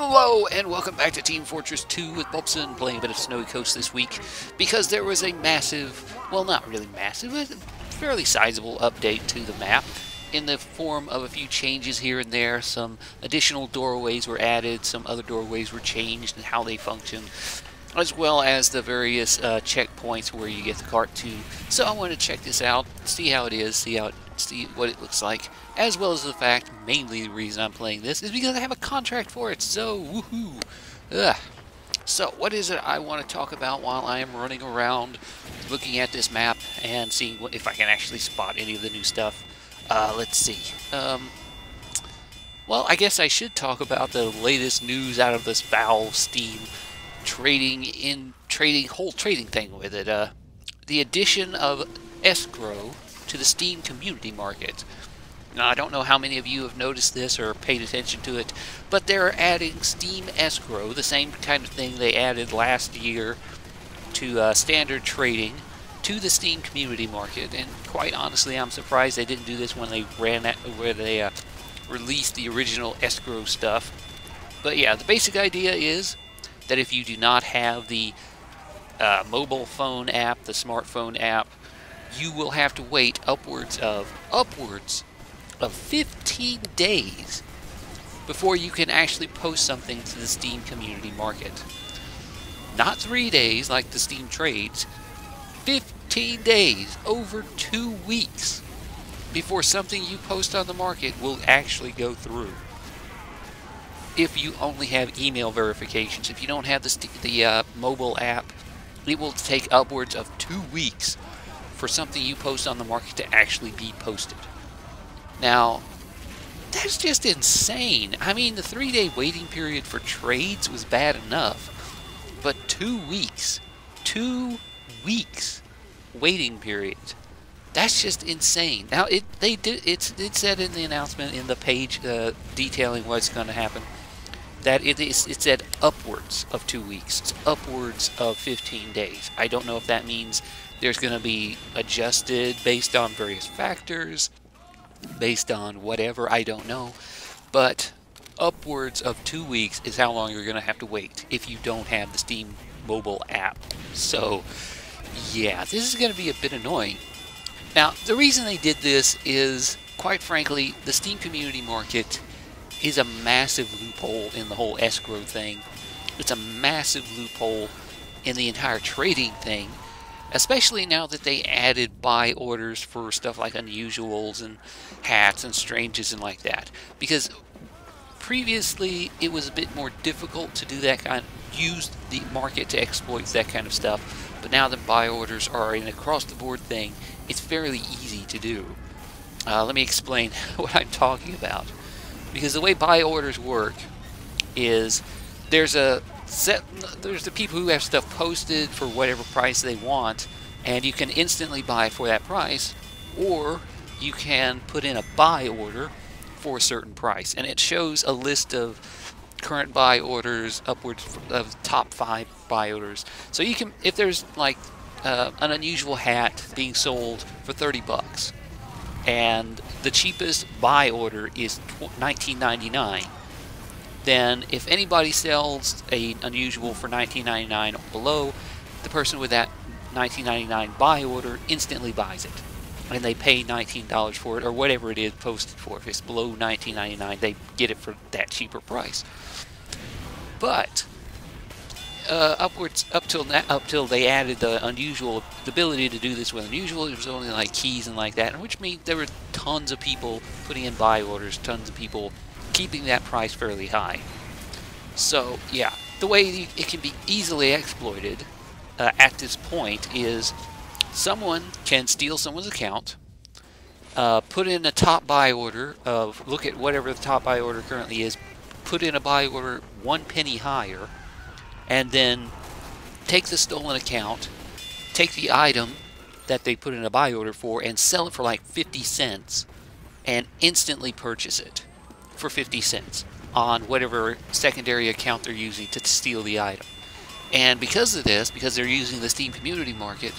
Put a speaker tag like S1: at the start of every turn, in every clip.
S1: Hello and welcome back to Team Fortress 2 with Bobson, playing a bit of Snowy Coast this week because there was a massive, well not really massive, but fairly sizable update to the map in the form of a few changes here and there. Some additional doorways were added, some other doorways were changed and how they function, as well as the various checkpoints where you get the cart to. So I want to check this out, see how it is, see what it looks like, as well as the fact, mainly the reason I'm playing this is because I have a contract for it, so woohoo! Ugh. So what is it I want to talk about while I am running around looking at this map and seeing if I can actually spot any of the new stuff? Let's see. Well, I guess I should talk about the latest news out of this Valve Steam whole trading thing with it. The addition of escrow to the Steam community market. Now, I don't know how many of you have noticed this or paid attention to it, but they're adding Steam escrow, the same kind of thing they added last year to standard trading, to the Steam community market. And quite honestly, I'm surprised they didn't do this when they released the original escrow stuff. But yeah, the basic idea is that if you do not have the mobile phone app, the smartphone app, you will have to wait upwards of 15 days before you can actually post something to the Steam community market. Not 3 days like the Steam trades, 15 days, over 2 weeks before something you post on the market will actually go through. If you only have email verifications, if you don't have the mobile app, it will take upwards of 2 weeks for something you post on the market to actually be posted. Now, that's just insane. I mean, the 3-day waiting period for trades was bad enough, but 2 weeks waiting period. That's just insane. Now, it said in the announcement in the page detailing what's going to happen that it said upwards of 2 weeks. It's upwards of 15 days. I don't know if that means there's going to be adjusted based on various factors, based on whatever, I don't know. But upwards of 2 weeks is how long you're going to have to wait if you don't have the Steam mobile app. So, yeah, this is going to be a bit annoying. Now, the reason they did this is, quite frankly, the Steam community market is a massive loophole in the whole escrow thing. It's a massive loophole in the entire trading thing, especially now that they added buy orders for stuff like unusuals and hats and stranges and like that. Because previously it was a bit more difficult to do that use the market to exploit that kind of stuff. But now that buy orders are an across-the-board thing, it's fairly easy to do. Let me explain what I'm talking about. Because the way buy orders work is there's the people who have stuff posted for whatever price they want, and you can instantly buy for that price, or you can put in a buy order for a certain price, and it shows a list of current buy orders upwards of top 5 buy orders. So you can, if there's like an unusual hat being sold for 30 bucks, and the cheapest buy order is $19.99, then if anybody sells a unusual for $19.99 or below, the person with that $19.99 buy order instantly buys it, and they pay $19 for it, or whatever it is posted for. If it's below $19.99, they get it for that cheaper price. But up till they added the unusual, the ability to do this with unusual, it was only like keys and like that, which means there were tons of people putting in buy orders, tons of people keeping that price fairly high. So yeah, the way it can be easily exploited at this point is someone can steal someone's account, put in a top buy order of, look at whatever the top buy order currently is, put in a buy order 1 penny higher, and then take the stolen account, take the item that they put in a buy order for, and sell it for like 50 cents, and instantly purchase it for 50 cents on whatever secondary account they're using to steal the item. And because of this, because they're using the Steam community market,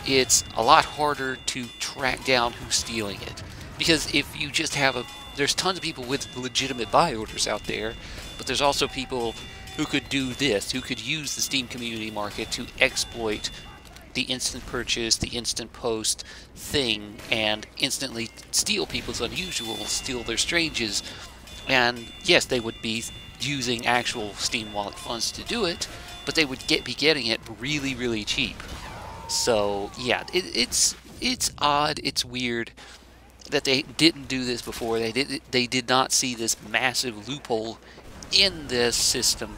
S1: it's a lot harder to track down who's stealing it. Because if you just have there's tons of people with legitimate buy orders out there, but there's also people who could do this, who could use the Steam community market to exploit the instant purchase, the instant post thing, and instantly steal people's unusuals, steal their stranges. And yes, they would be using actual Steam Wallet funds to do it, but they would be getting it really, really cheap. So yeah, it's odd, it's weird that they didn't do this before. They did not see this massive loophole in this system.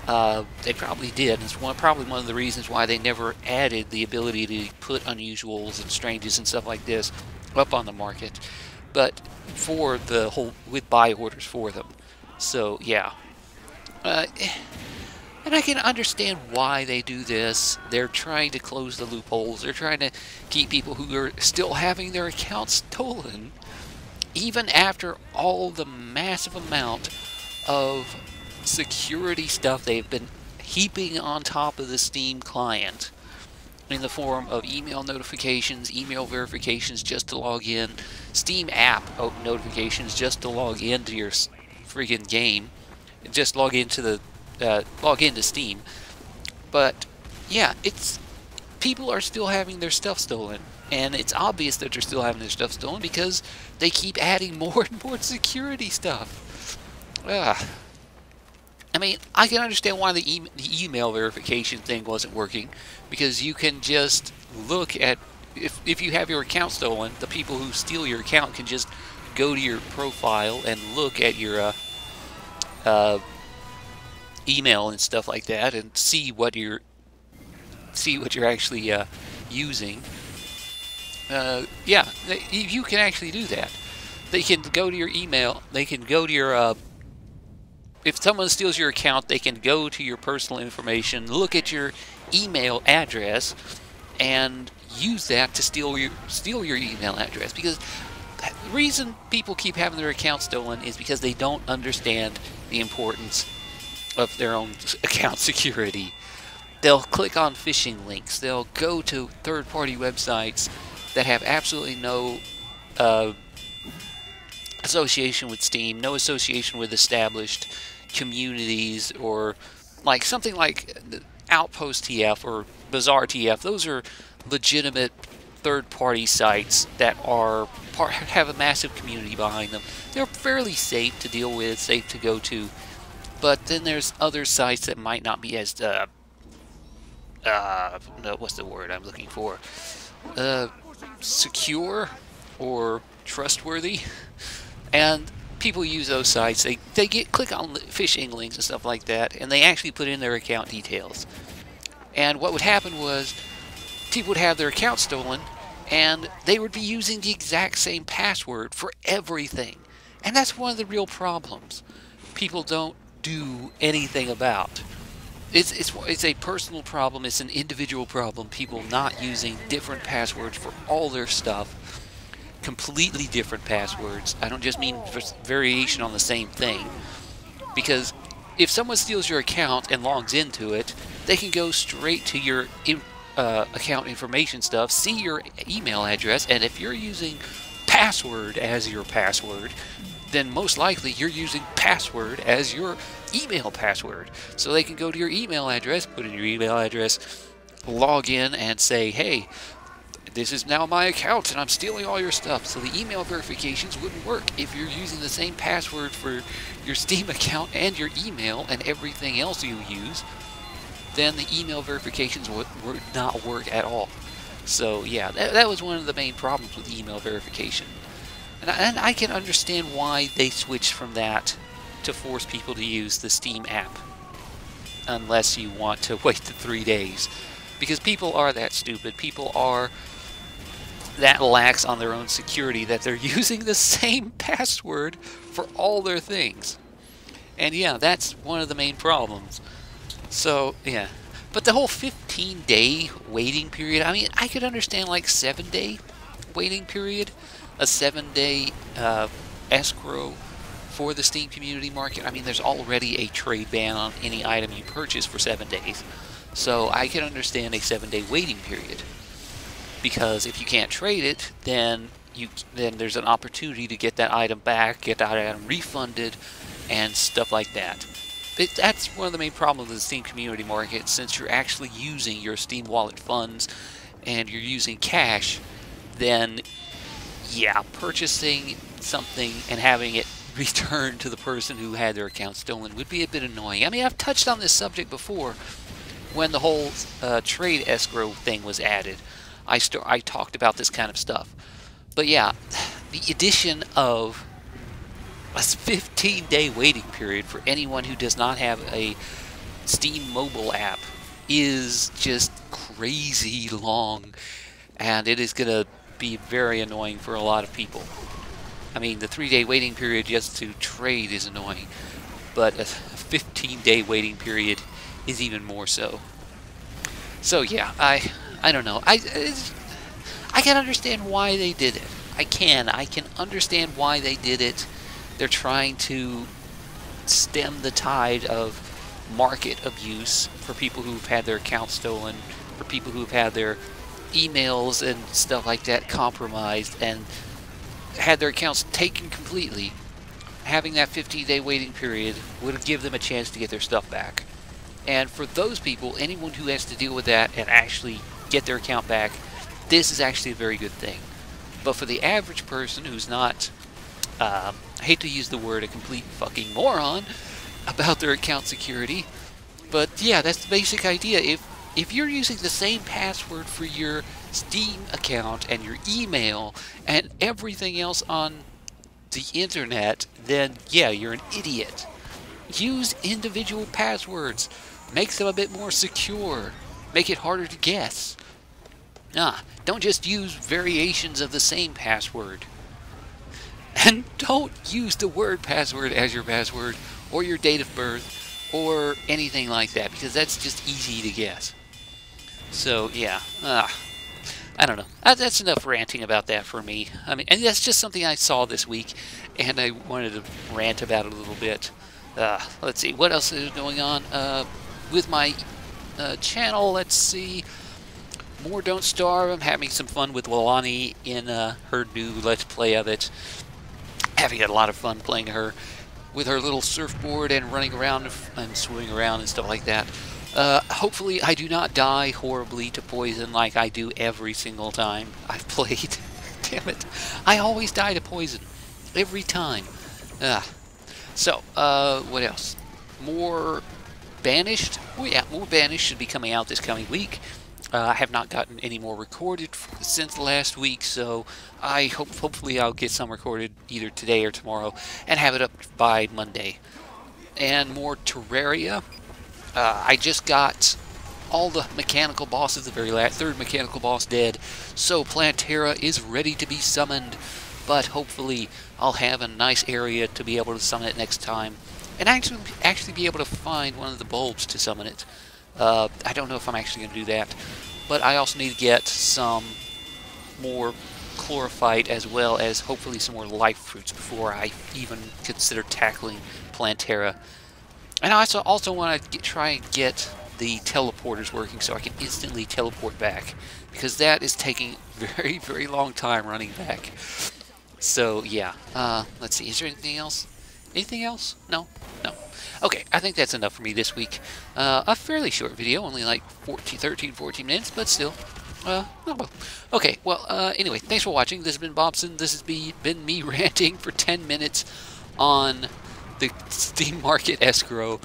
S1: They probably did. It's probably one of the reasons why they never added the ability to put unusuals and stranges and stuff like this up on the market, but for the whole with buy orders for them. So yeah, and I can understand why they do this. They're trying to close the loopholes. They're trying to keep people who are still having their accounts stolen, even after all the massive amount of security stuff they've been heaping on top of the Steam client in the form of email notifications, email verifications just to log in, Steam app notifications just to log into your freaking game, just log into Steam. But yeah, people are still having their stuff stolen, and it's obvious that they're still having their stuff stolen because they keep adding more and more security stuff. I mean, I can understand why the email verification thing wasn't working, because you can just look at, if you have your account stolen, the people who steal your account can just go to your profile and look at your email and stuff like that and see what you're actually using. Yeah, you can actually do that. They can go to your email. They can go to your if someone steals your account, they can go to your personal information, look at your email address, and use that to steal your email address. Because the reason people keep having their account stolen is because they don't understand the importance of their own account security. They'll click on phishing links. They'll go to third-party websites that have absolutely no association with Steam, no association with established communities, or like something like Outpost TF or Bazaar TF. Those are legitimate third-party sites that have a massive community behind them. They're fairly safe to deal with, safe to go to. But then there's other sites that might not be as no, what's the word I'm looking for? Secure or trustworthy. And people use those sites. They click on phishing links and stuff like that, and they actually put in their account details. And what would happen was people would have their account stolen, and they would be using the exact same password for everything. And that's one of the real problems people don't do anything about. It's a personal problem. It's an individual problem. People not using different passwords for all their stuff. Completely different passwords. I don't just mean variation on the same thing. Because if someone steals your account and logs into it, they can go straight to your account information stuff, see your email address, and if you're using password as your password, then most likely you're using password as your email password. So they can go to your email address, put in your email address, log in, and say, hey, this is now my account and I'm stealing all your stuff. So the email verifications wouldn't work if you're using the same password for your Steam account and your email and everything else you use. Then the email verifications would not work at all. So yeah, that was one of the main problems with email verification. And I can understand why they switched from that to force people to use the Steam app, unless you want to wait the 3 days. Because people are that stupid. People are that lax on their own security that they're using the same password for all their things. And yeah, that's one of the main problems. So yeah, but the whole 15-day waiting period, I mean, I could understand like 7-day waiting period, a 7-day escrow for the Steam community market. I mean, there's already a trade ban on any item you purchase for 7 days. So I can understand a 7-day waiting period. Because if you can't trade it, then then there's an opportunity to get that item back, get that item refunded, and stuff like that. That's one of the main problems with the Steam community market, since you're actually using your Steam wallet funds and you're using cash, then yeah, purchasing something and having it returned to the person who had their account stolen would be a bit annoying. I mean, I've touched on this subject before when the whole trade escrow thing was added. I talked about this kind of stuff. But yeah, the addition of a 15-day waiting period for anyone who does not have a Steam mobile app is just crazy long, and it is going to be very annoying for a lot of people. I mean, the 3-day waiting period just to trade is annoying, but a 15-day waiting period is even more so. So yeah, I don't know. I can understand why they did it. I can understand why they did it. They're trying to stem the tide of market abuse for people who've had their accounts stolen, for people who've had their emails and stuff like that compromised and had their accounts taken completely. Having that 15-day waiting period would give them a chance to get their stuff back. And for those people, anyone who has to deal with that and actually get their account back, this is actually a very good thing. But for the average person who's not, I hate to use the word, a complete fucking moron about their account security, but yeah, that's the basic idea. If you're using the same password for your Steam account and your email and everything else on the internet, then yeah, you're an idiot. Use individual passwords. Make them a bit more secure. Make it harder to guess. Don't just use variations of the same password. And don't use the word password as your password, or your date of birth, or anything like that, because that's just easy to guess. So yeah, I don't know. That's enough ranting about that for me. I mean, and that's just something I saw this week, and I wanted to rant about it a little bit. Let's see, what else is going on with my channel? Let's see. More Don't Starve. I'm having some fun with Walani in her new Let's Play of it. Having a lot of fun playing her with her little surfboard and running around and swimming around and stuff like that. Hopefully I do not die horribly to poison like I do every single time I've played. Damn it. I always die to poison. Every time. So, what else? More Banished? Oh yeah, more Banished should be coming out this coming week. I have not gotten any more recorded since last week, so hopefully I'll get some recorded either today or tomorrow and have it up by Monday. And more Terraria. I just got all the mechanical bosses, the very last third mechanical boss dead, so Plantera is ready to be summoned, but hopefully I'll have a nice area to be able to summon it next time, and actually be able to find one of the bulbs to summon it. I don't know if I'm actually going to do that, but I also need to get some more chlorophyte as well as hopefully some more life fruits before I even consider tackling Plantera. And I also want to try and get the teleporters working so I can instantly teleport back, because that is taking very, very long time running back. So yeah, let's see, is there anything else? Anything else? No? No. Okay, I think that's enough for me this week. A fairly short video, only like 13, 14 minutes, but still. Oh well. Okay, well, anyway, thanks for watching. This has been Bobson. This has been me ranting for 10 minutes on the Steam Market escrow.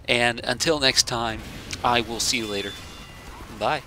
S1: And until next time, I will see you later. Bye.